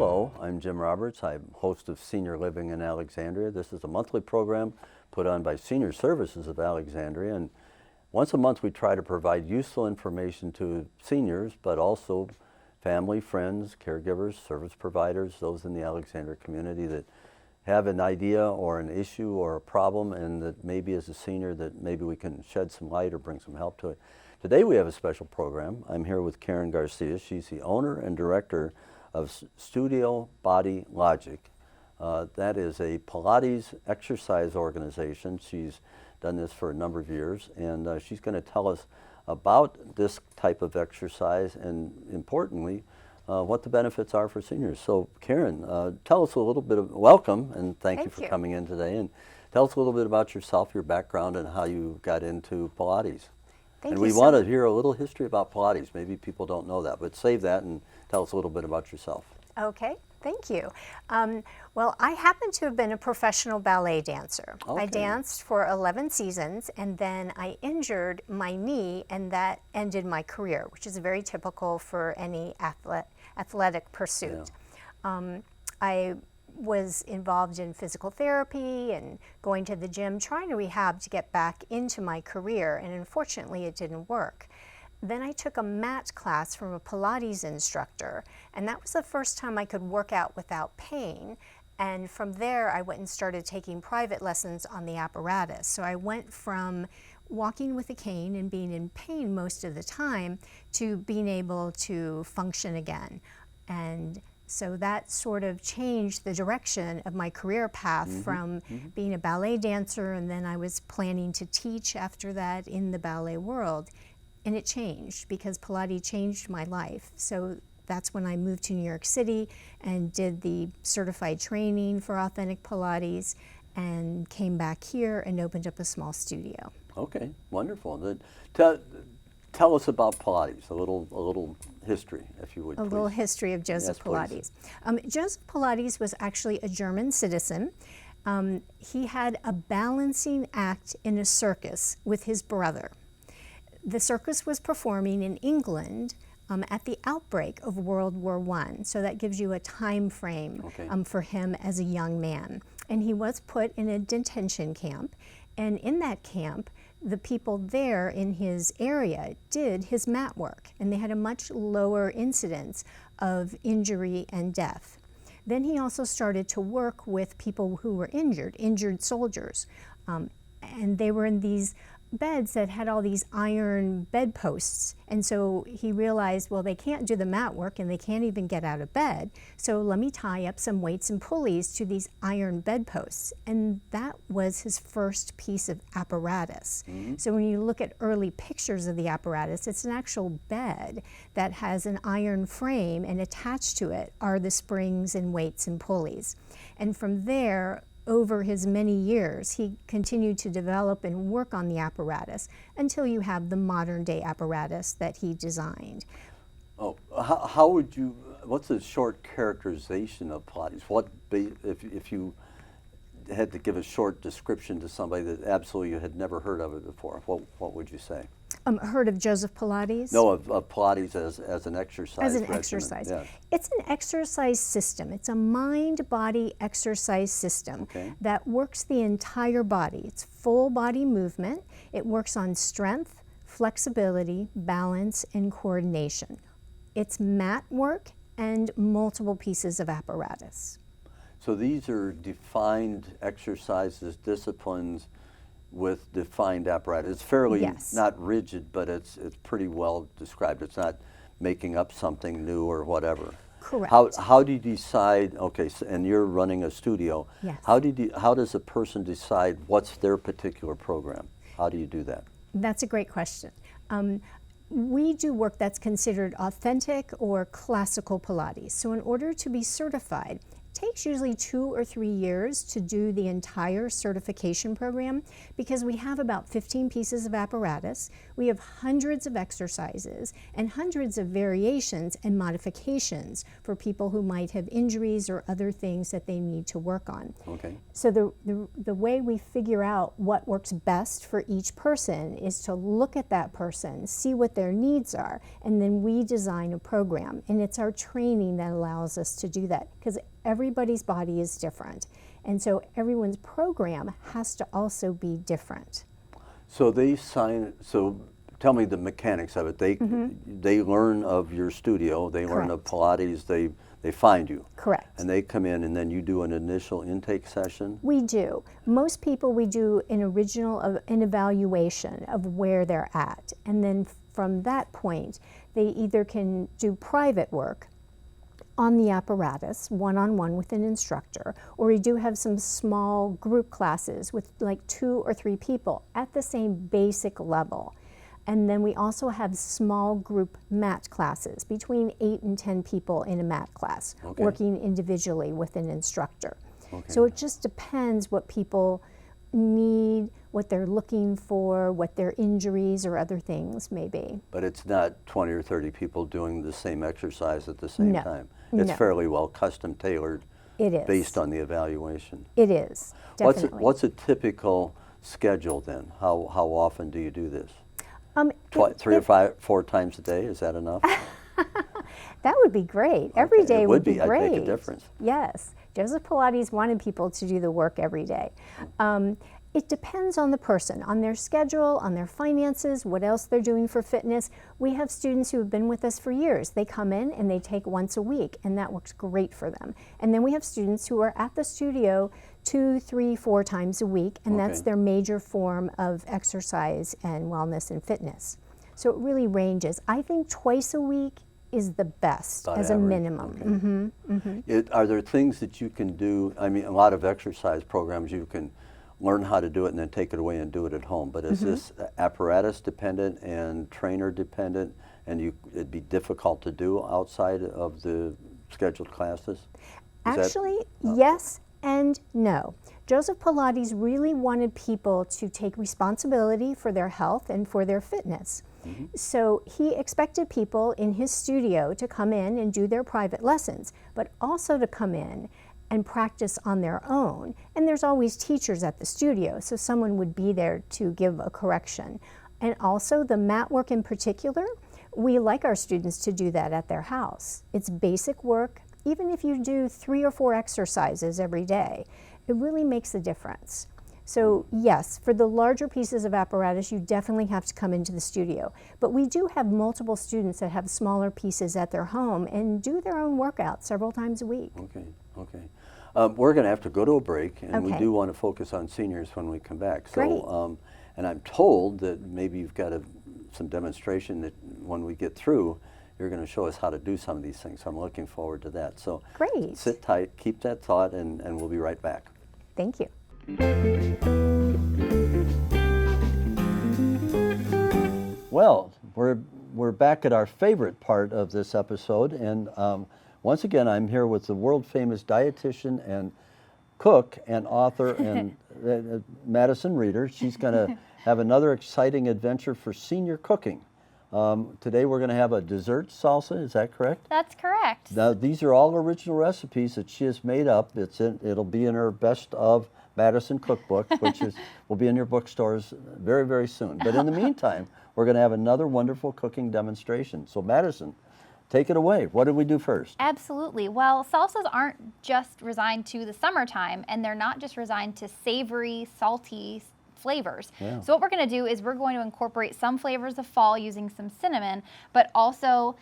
Hello, I'm Jim Roberts. I'm host of Senior Living in Alexandria. This is a monthly program put on by Senior Services of Alexandria, and once a month we try to provide useful information to seniors, but also family, friends, caregivers, service providers, those in the Alexandria community that have an idea or an issue or a problem, and that maybe as a senior that maybe we can shed some light or bring some help to it. Today we have a special program. I'm here with Karen Garcia. She's the owner and director of Studio Body Logic. That is a Pilates exercise organization. She's done this for a number of years, and she's going to tell us about this type of exercise and, importantly, what the benefits are for seniors. So, Karen, tell us a little bit of welcome, and thank you for coming in today. And tell us a little bit about yourself, your background, and how you got into Pilates. Thank and you we so want to hear a little history about Pilates. Maybe people don't know that, but save that and tell us a little bit about yourself. Okay, thank you. Well, I happen to have been a professional ballet dancer. Okay. I danced for 11 seasons, and then I injured my knee, and that ended my career, which is very typical for any athletic pursuit. Yeah. I was involved in physical therapy and going to the gym, trying to rehab to get back into my career, and unfortunately it didn't work. Then I took a mat class from a Pilates instructor, and that was the first time I could work out without pain. And from there, I went and started taking private lessons on the apparatus. So I went from walking with a cane and being in pain most of the time to being able to function again. And so that sort of changed the direction of my career path from being a ballet dancer, and then I was planning to teach after that in the ballet world. And it changed because Pilates changed my life. So that's when I moved to New York City and did the certified training for authentic Pilates and came back here and opened up a small studio. Okay, wonderful. Tell us about Pilates, a little history, if you would, please. A little history of Joseph Pilates. Joseph Pilates was actually a German citizen. He had a balancing act in a circus with his brother. The circus was performing in England at the outbreak of World War I, so that gives you a time frame for him as a young man. And he was put in a detention camp, and in that camp, the people there in his area did his mat work, and they had a much lower incidence of injury and death. Then he also started to work with people who were injured soldiers, and they were in these beds that had all these iron bedposts, and so he realized, well, they can't do the mat work and they can't even get out of bed, so let me tie up some weights and pulleys to these iron bedposts. And that was his first piece of apparatus. So when you look at early pictures of the apparatus, it's an actual bed that has an iron frame, and attached to it are the springs and weights and pulleys. And from there, over his many years, he continued to develop and work on the apparatus until you have the modern day apparatus that he designed. Oh, how would you, what's a short characterization of Pilates? If you had to give a short description to somebody that absolutely you had never heard of it before, what would you say? Heard of Joseph Pilates? No, of Pilates as an exercise As an regimen. exercise. Yes. It's an exercise system. It's a mind-body exercise system that works the entire body. It's full body movement. It works on strength, flexibility, balance, and coordination. It's mat work and multiple pieces of apparatus. So these are defined exercises, disciplines with defined apparatus. It's fairly not rigid, but it's pretty well described. It's not making up something new or whatever. Correct. How do you decide? Okay, so, and you're running a studio. Yes. How does a person decide what's their particular program? How do you do that? That's a great question. We do work that's considered authentic or classical Pilates. So in order to be certified, takes usually 2 or 3 years to do the entire certification program because we have about 15 pieces of apparatus, we have hundreds of exercises, and hundreds of variations and modifications for people who might have injuries or other things that they need to work on. Okay. So the way we figure out what works best for each person is to look at that person, see what their needs are, and then we design a program. And it's our training that allows us to do that because everybody's body is different. And so everyone's program has to also be different. So they sign, so tell me the mechanics of it. They learn of your studio, they learn of Pilates, they find you. Correct. And they come in and then you do an initial intake session? We do. Most people, we do an evaluation of where they're at. And then from that point, they either can do private work on the apparatus, one-on-one with an instructor, or we do have some small group classes with like 2 or 3 people at the same basic level. And then we also have small group mat classes, between 8 and 10 people in a mat class, working individually with an instructor. So it just depends what people need, what they're looking for, what their injuries or other things may be. But it's not 20 or 30 people doing the same exercise at the same time. It's No. fairly well custom tailored. It is. Based on the evaluation. It is, definitely. What's a typical schedule then? How often do you do this? 3 or 4 times a day, is that enough? That would be great. Every day would be great. I'd make a difference. Yes. Joseph Pilates wanted people to do the work every day. It depends on the person, on their schedule, on their finances, what else they're doing for fitness. We have students who have been with us for years. They come in and they take once a week, and that works great for them. And then we have students who are at the studio 2, 3, 4 times a week, and that's their major form of exercise and wellness and fitness. So it really ranges. I think twice a week is the best as a minimum. Are there things that you can do? I mean, a lot of exercise programs you can learn how to do it and then take it away and do it at home. But is this apparatus dependent and trainer dependent, and it'd be difficult to do outside of the scheduled classes? Actually, yes and no. Joseph Pilates really wanted people to take responsibility for their health and for their fitness. So he expected people in his studio to come in and do their private lessons, but also to come in and practice on their own. And there's always teachers at the studio, so someone would be there to give a correction. And also the mat work in particular, we like our students to do that at their house. It's basic work. Even if you do 3 or 4 exercises every day, it really makes a difference. So yes, for the larger pieces of apparatus, you definitely have to come into the studio. But we do have multiple students that have smaller pieces at their home and do their own workouts several times a week. Okay. We're going to have to go to a break, and we do want to focus on seniors when we come back. So, and I'm told that maybe you've got some demonstration that when we get through, you're going to show us how to do some of these things. So I'm looking forward to that. So great. Sit tight, keep that thought, and we'll be right back. Thank you. Well, we're back at our favorite part of this episode, and once again, I'm here with the world-famous dietitian and cook and author and Madison Reeder. She's going to have another exciting adventure for senior cooking. Today we're going to have a dessert salsa, is that correct? That's correct. Now, these are all original recipes that she has made up. It'll be in her Best of Madison cookbook, which will be in your bookstores very, very soon. But in the meantime, we're going to have another wonderful cooking demonstration. So Madison, take it away. What did we do first? Absolutely. Well, salsas aren't just resigned to the summertime, and they're not just resigned to savory, salty flavors. Yeah. So what we're going to do is we're going to incorporate some flavors of fall using some cinnamon, but also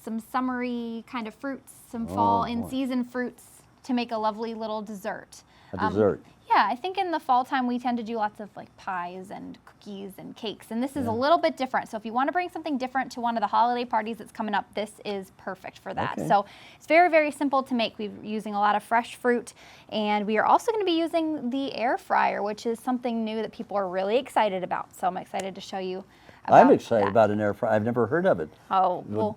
some summery kind of fruits, some fall in season fruits to make a lovely little dessert. A dessert. Yeah, I think in the fall time we tend to do lots of like pies and cookies and cakes, and this is a little bit different. So if you want to bring something different to one of the holiday parties that's coming up, this is perfect for that. Okay. So it's very, very simple to make. We're using a lot of fresh fruit, and we are also going to be using the air fryer, which is something new that people are really excited about. So I'm excited to show you I'm excited that. about an air fryer. I've never heard of it. Oh, well,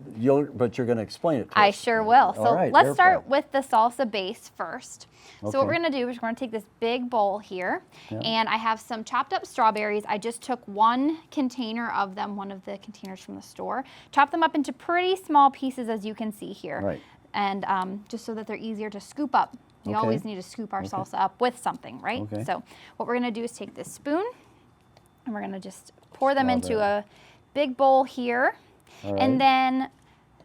But you're going to explain it to I us. sure will. So All right, let's air start fryer. with the salsa base first. So Okay. what we're going to do is we're going to take this big bowl here, Yeah. and I have some chopped up strawberries. I just took one container of them, one of the containers from the store, chopped them up into pretty small pieces, as you can see here. Right. And just so that they're easier to scoop up. We Okay. always need to scoop our salsa up with something, right? Okay. So what we're going to do is take this spoon, and we're going to just pour them into Strawberry. a big bowl here. All right. And then,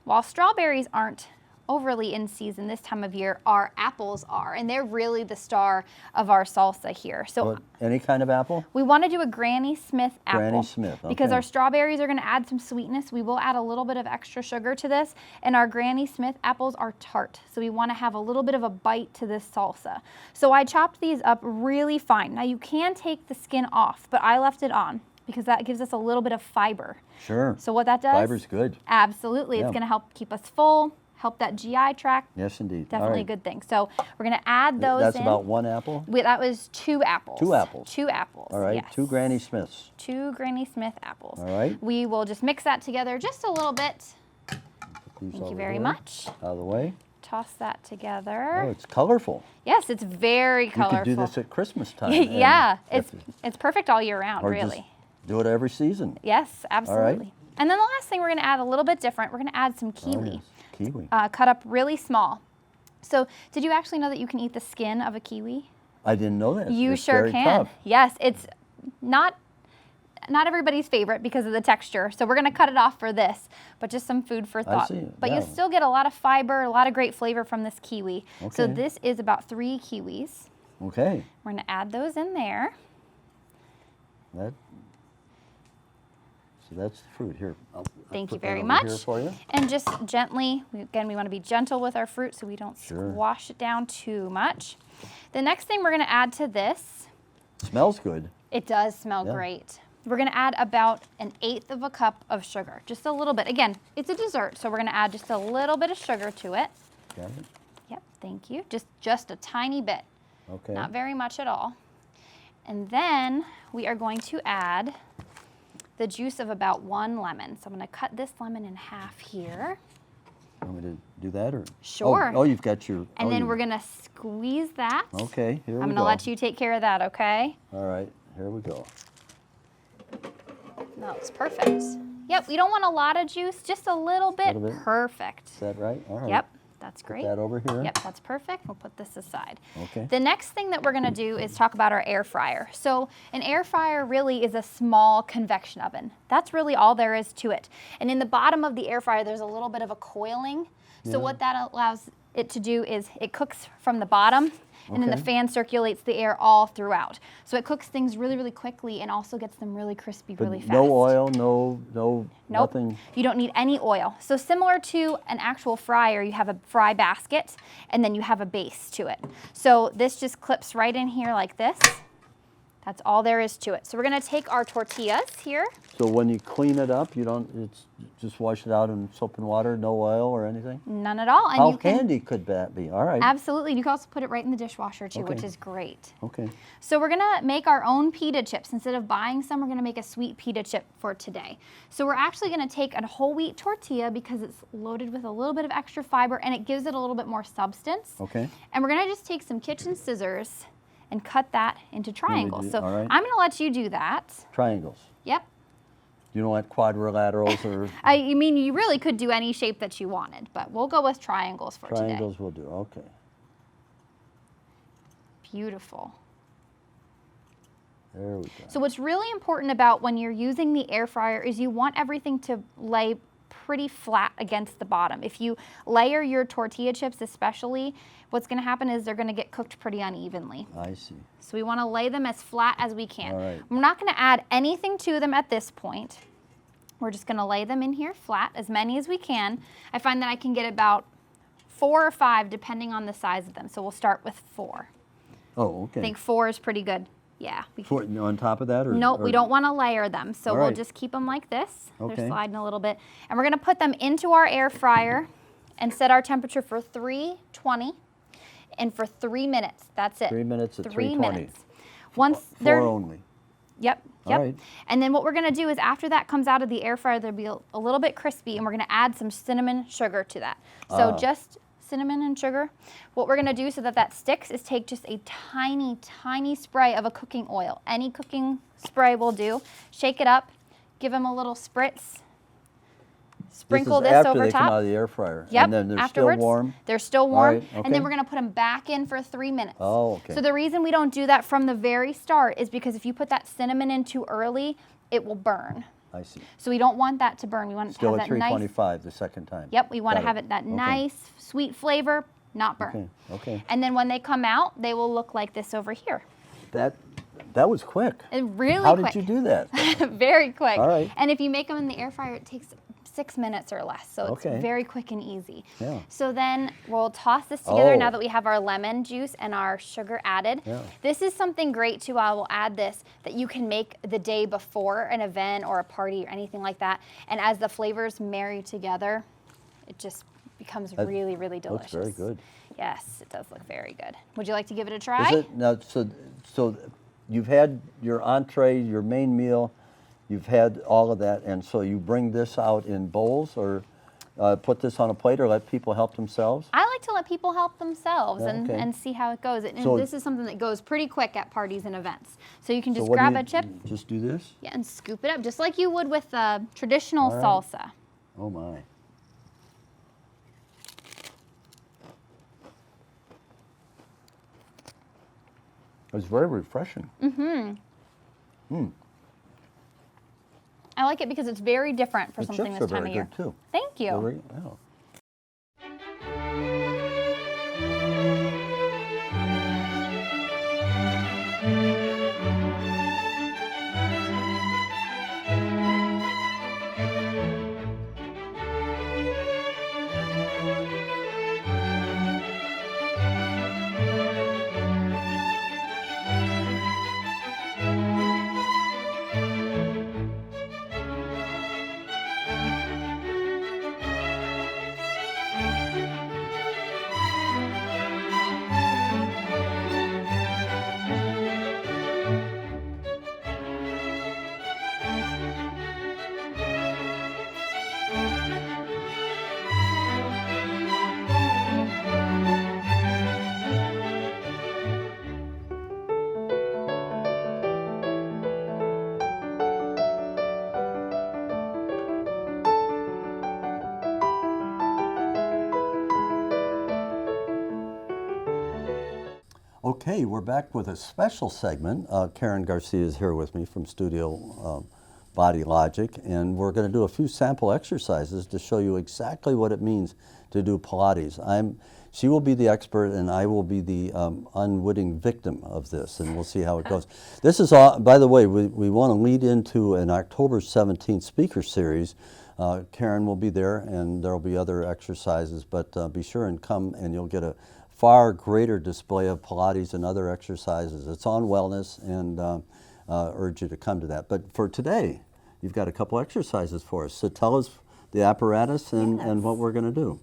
while strawberries aren't overly in season this time of year, our apples are, and they're really the star of our salsa here. So What, any kind of apple? we want to do a Granny Smith apple. Granny Smith, Because okay. our strawberries are going to add some sweetness. We will add a little bit of extra sugar to this, and our Granny Smith apples are tart. So we want to have a little bit of a bite to this salsa. So I chopped these up really fine. Now you can take the skin off, but I left it on because that gives us a little bit of fiber. Sure. So what that does? Fiber's good. Absolutely. Yeah. It's going to help keep us full, help that GI tract. Yes, indeed. All Definitely right. a good thing. So we're going to add those That's in. about one apple? That was 2 apples. 2 apples. 2 apples. All right. Yes. 2 Granny Smiths. 2 Granny Smith apples. All right. We will just mix that together just a little bit. These Thank you over very here. much. Out of the way. Toss that together. Oh, it's colorful. Yes, it's very colorful. You could do this at Christmas time. yeah, and it's perfect all year round, or really. just do it every season. Yes, absolutely. right. And then the last thing we're going to add a little bit different. We're going to add some Oh, kiwi. yes. Kiwi. Cut up really small. So, did you actually know that you can eat the skin of a kiwi? I didn't know that. You It's sure very can. tough. Yes, it's not everybody's favorite because of the texture. So we're going to cut it off for this, but just some food for thought. see, But yeah. you still get a lot of fiber, a lot of great flavor from this kiwi. So Okay. this is about 3 kiwis. Okay. We're going to add those in there. So that's the fruit. Here. I'll Thank you put that very over much. Here for you. And just gently, again, we want to be gentle with our fruit so we don't Sure. squash it down too much. The next thing we're going to add to this, Smells good. it does smell Yeah. great. We're going to add about 1/8 of a cup of sugar, just a little bit. Again, it's a dessert, so we're going to add just a little bit of sugar to it. Got it? Yep, thank you. Just a tiny bit, Okay. not very much at all. And then we are going to add the juice of about 1 lemon. So I'm going to cut this lemon in half here. Want me to do that or? Sure. Oh, you've got your. And oh, then you- we're going to squeeze that. Okay. Here I'm we going to go. let you take care of that, okay? All right. Here we go. That's perfect. Yep, we don't want a lot of juice, just a little bit. Little bit. Perfect. Is that right? All right. Yep, that's great. That over here. Yep, that's perfect. We'll put this aside. Okay. The next thing that we're going to do is talk about our air fryer. So an air fryer really is a small convection oven. That's really all there is to it. And in the bottom of the air fryer, there's a little bit of a coiling. So what that allows it to do is it cooks from the bottom, and then the Okay. fan circulates the air all throughout. So it cooks things really, really quickly and also gets them really crispy But really fast. no oil, Nope. nothing. You don't need any oil. So similar to an actual fryer, you have a fry basket and then you have a base to it. So this just clips right in here like this. That's all there is to it. So we're gonna take our tortillas here. So when you clean it up, you don't. It's just wash it out in soap and water, no oil or anything. None at all. And How you can, handy could that be? All right. absolutely, you can also put it right in the dishwasher too, which Okay. is great. Okay. So we're gonna make our own pita chips. Instead of buying some, we're gonna make a sweet pita chip for today. So we're actually gonna take a whole wheat tortilla because it's loaded with a little bit of extra fiber and it gives it a little bit more substance. Okay. And we're gonna just take some kitchen scissors and cut that into triangles. do- So all right. I'm gonna let you do that. Triangles. Yep. You don't want quadrilaterals or I mean, you really could do any shape that you wanted, but we'll go with triangles for today. triangles will do. Okay. Beautiful. There we go. So what's really important about when you're using the air fryer is you want everything to lay pretty flat against the bottom. If you layer your tortilla chips especially, what's gonna happen is they're gonna get cooked pretty unevenly. I see. So we wanna lay them as flat as we can. All right. We're not gonna add anything to them at this point. We're just gonna lay them in here flat, as many as we can. I find that I can get about 4 or 5 depending on the size of them. So we'll start with 4. Oh, okay. I think 4 is pretty good. Yeah. We For, on top of that, or Nope, we or- don't want to layer them. So All we'll right. just keep them like this. Okay. They're sliding a little bit. And we're going to put them into our air fryer and set our temperature for 320 and for 3 minutes. That's it. 3 minutes at 3 320. minutes. Once 4 they're only. Yep. All right. And then what we're going to do is after that comes out of the air fryer, they'll be a little bit crispy, and we're going to add some cinnamon sugar to that. So just cinnamon and sugar. What we're going to do so that that sticks is take just a tiny, tiny spray of a cooking oil. Any cooking spray will do. Shake it up. Give them a little spritz. Sprinkle this after over they top. come out of the air fryer. Yep. And then they're Afterwards, still warm. They're still warm. Right, okay. And then we're going to put them back in for 3 minutes. Oh, okay. So the reason we don't do that from the very start is because if you put that cinnamon in too early, it will burn. I see. So we don't want that to burn. We want it Still to at have that nice. 325 the second time. Yep, we want Got to have it that Okay. nice sweet flavor, not burn. Okay. Okay. And then when they come out, they will look like this over here. That was quick. And really How quick. did you do that? Very quick. All right. And if you make them in the air fryer, it takes 6 minutes or less. So it's Okay. very quick and easy. Yeah. So then we'll toss this together Oh. now that we have our lemon juice and our sugar added. Yeah. This is something great too. I will add this that you can make the day before an event or a party or anything like that. And as the flavors marry together, it just becomes really, really delicious. Looks very good. Yes, it does look very good. Would you like to give it a try? Is it now? So you've had your entree, your main meal. You've had all of that, and so you bring this out in bowls, or put this on a plate, or let people help themselves. I like to let people help themselves Yeah, and, okay. and see how it goes. And So- this is something that goes pretty quick at parties and events. So you can So just what do grab you- a chip, Just do this. yeah, and scoop it up, just like you would with traditional All right. salsa. Oh my. It's very refreshing. I like it because it's very different for The something chips this are time very of year. good too. Thank you. Yeah. Okay, we're back with a special segment. Karen Garcia is here with me from Studio Body Logic, and we're going to do a few sample exercises to show you exactly what it means to do Pilates. She will be the expert, and I will be the unwitting victim of this, and we'll see how it goes. This is all, by the way, we want to lead into an October 17th speaker series. Karen will be there, and there will be other exercises, but be sure and come, and you'll get a far greater display of Pilates and other exercises. It's on wellness, and urge you to come to that. But for today, you've got a couple exercises for us. So tell us the apparatus and what we're going to do.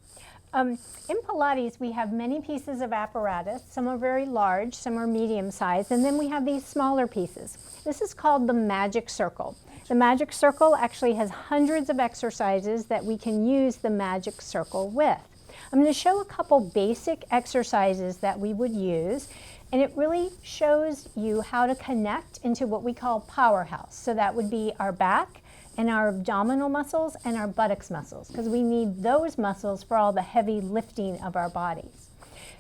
In Pilates, we have many pieces of apparatus. Some are very large, some are medium sized, and then we have these smaller pieces. This is called the magic circle. The magic circle actually has hundreds of exercises that we can use the magic circle with. I'm going to show a couple basic exercises that we would use, and it really shows you how to connect into what we call powerhouse. So that would be our back and our abdominal muscles and our buttocks muscles, because we need those muscles for all the heavy lifting of our bodies.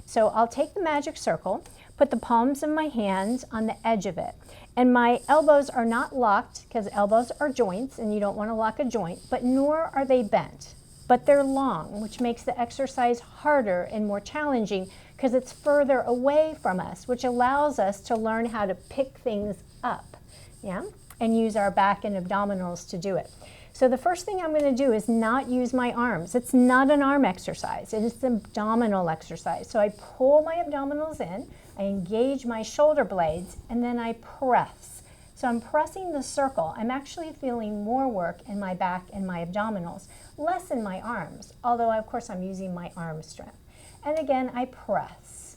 So I'll take the magic circle, put the palms of my hands on the edge of it, and my elbows are not locked, because elbows are joints and you don't want to lock a joint, but nor are they bent. But they're long, which makes the exercise harder and more challenging because it's further away from us, which allows us to learn how to pick things up, yeah, and use our back and abdominals to do it. So the first thing I'm going to do is not use my arms. It's not an arm exercise. It is an abdominal exercise. So I pull my abdominals in, I engage my shoulder blades, and then I press. So I'm pressing the circle. I'm actually feeling more work in my back and my abdominals, less in my arms, although of course I'm using my arm strength. And again, I press.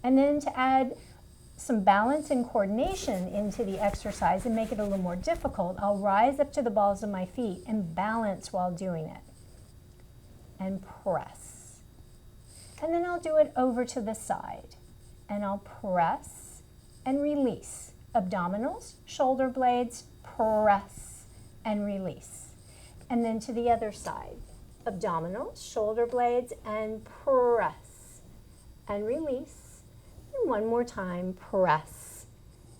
And then to add some balance and coordination into the exercise and make it a little more difficult, I'll rise up to the balls of my feet and balance while doing it. And press. And then I'll do it over to the side. And I'll press and release. Abdominals, shoulder blades, press and release. And then to the other side. Abdominals, shoulder blades, and press and release. And one more time, press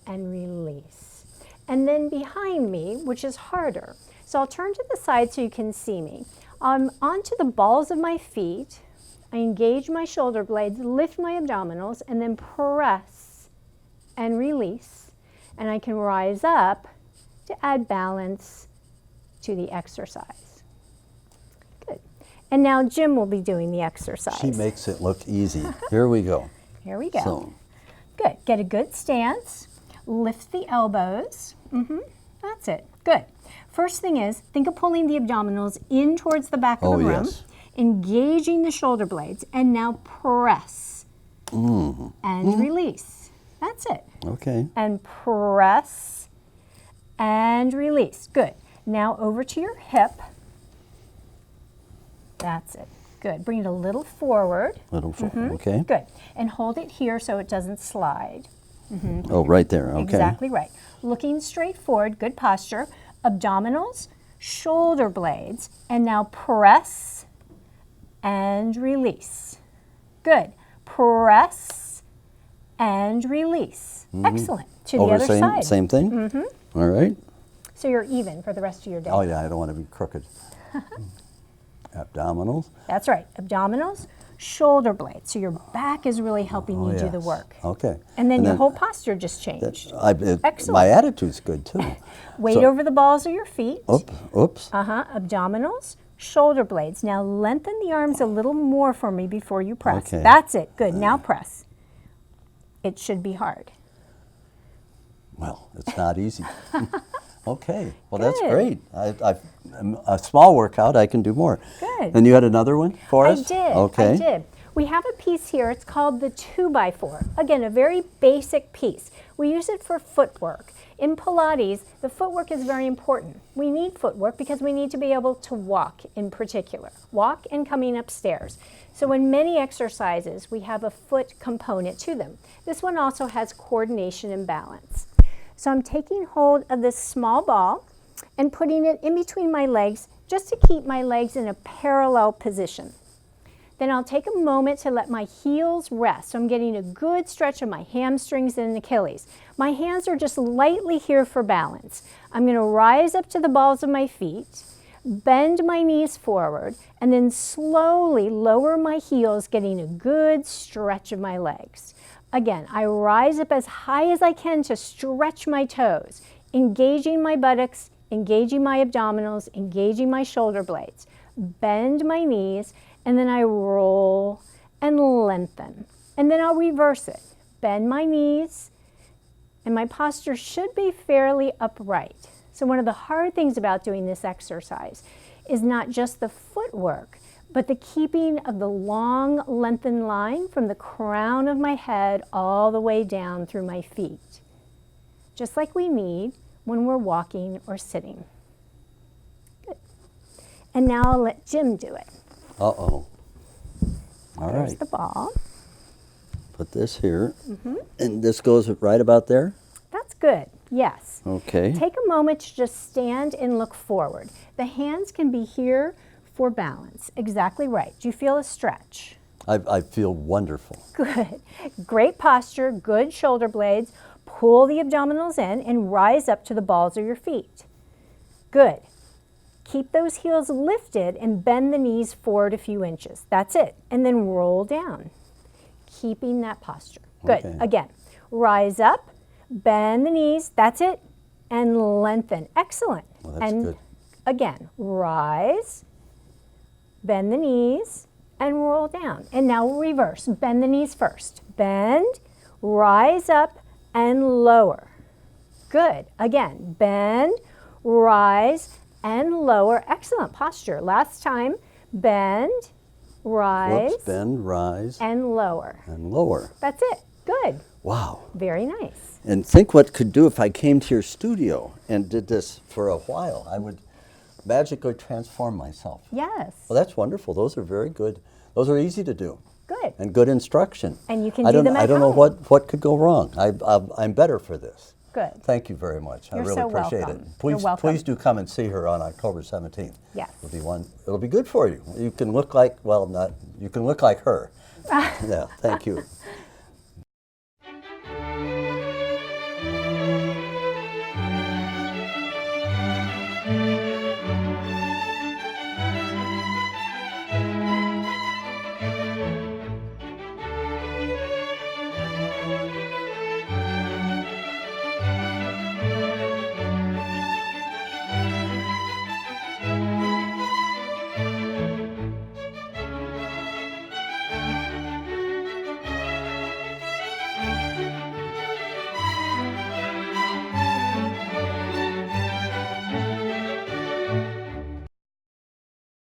and release. And then behind me, which is harder. So I'll turn to the side so you can see me. Onto the balls of my feet, I engage my shoulder blades, lift my abdominals, and then press and release. And I can rise up to add balance to the exercise. Good. And now Jim will be doing the exercise. She makes it look easy. Here we go. Here we go. So. Good. Get a good stance. Lift the elbows. That's it. Good. First thing is, think of pulling the abdominals in towards the back of the room, yes. Engaging the shoulder blades, and now press and release. That's it. Okay. And press and release. Good. Now over to your hip. That's it. Good. Bring it a little forward. Okay. Good. And hold it here so it doesn't slide. Oh, right there. Okay. Exactly right. Looking straight forward, good posture. Abdominals, shoulder blades, and now press and release. Good. Press and release. Excellent. To the other side. Same thing? All right. So you're even for the rest of your day. Oh, yeah, I don't want to be crooked. Abdominals. That's right. Abdominals, shoulder blades. So your back is really helping you do the work. Okay. And then your whole posture just changed. Excellent. My attitude's good, too. Weight over the balls of your feet. Oops. Abdominals, shoulder blades. Now lengthen the arms a little more for me before you press. Okay. That's it. Good. Now press. It should be hard. Well, it's not easy. Okay. Well, Good. that's great. A small workout, I can do more. Good. And you had another one for us? I did. Okay. I did. We have a piece here. It's called the 2x4. Again, a very basic piece. We use it for footwork. In Pilates, the footwork is very important. We need footwork because we need to be able to walk in particular. Walk and coming upstairs. So in many exercises, we have a foot component to them. This one also has coordination and balance. So I'm taking hold of this small ball and putting it in between my legs just to keep my legs in a parallel position. Then I'll take a moment to let my heels rest. So I'm getting a good stretch of my hamstrings and Achilles. My hands are just lightly here for balance. I'm going to rise up to the balls of my feet, bend my knees forward, and then slowly lower my heels, getting a good stretch of my legs. Again, I rise up as high as I can to stretch my toes, engaging my buttocks, engaging my abdominals, engaging my shoulder blades. Bend my knees, and then I roll and lengthen. And then I'll reverse it. Bend my knees, and my posture should be fairly upright. So one of the hard things about doing this exercise is not just the footwork, but the keeping of the long lengthened line from the crown of my head all the way down through my feet. Just like we need when we're walking or sitting. Good. And now I'll let Jim do it. Uh-oh. All There's right. the ball. Put this here. And this goes right about there? That's good. Yes. Okay. Take a moment to just stand and look forward. The hands can be here for balance. Exactly right. Do you feel a stretch? I feel wonderful. Good. Great posture, good shoulder blades. Pull the abdominals in and rise up to the balls of your feet. Good. Keep those heels lifted and bend the knees forward a few inches. That's it. And then roll down, keeping that posture. Good. Okay. Again, rise up, bend the knees. That's it. And lengthen. Excellent. Well, that's and good. Again, rise, bend the knees, and roll down. And now reverse. Bend the knees first. Bend, rise up, and lower. Good. Again, bend, rise, and lower. Excellent posture. Last time, bend, rise, Whoops, bend, rise, and lower. and lower. That's it. Good. Wow. Very nice. And think what could do if I came to your studio and did this for a while. I would magically transform myself. Yes. Well, that's wonderful. Those are very good. Those are easy to do. Good. And good instruction. And you can do them at I don't know home. what could go wrong. I'm better for this. Good. Thank you very much. I You're really so appreciate welcome. it. You're welcome. Please do come and see her on October 17th. Yes. It'll be good for you. You can look like, well, not, you can look like her. Yeah, thank you.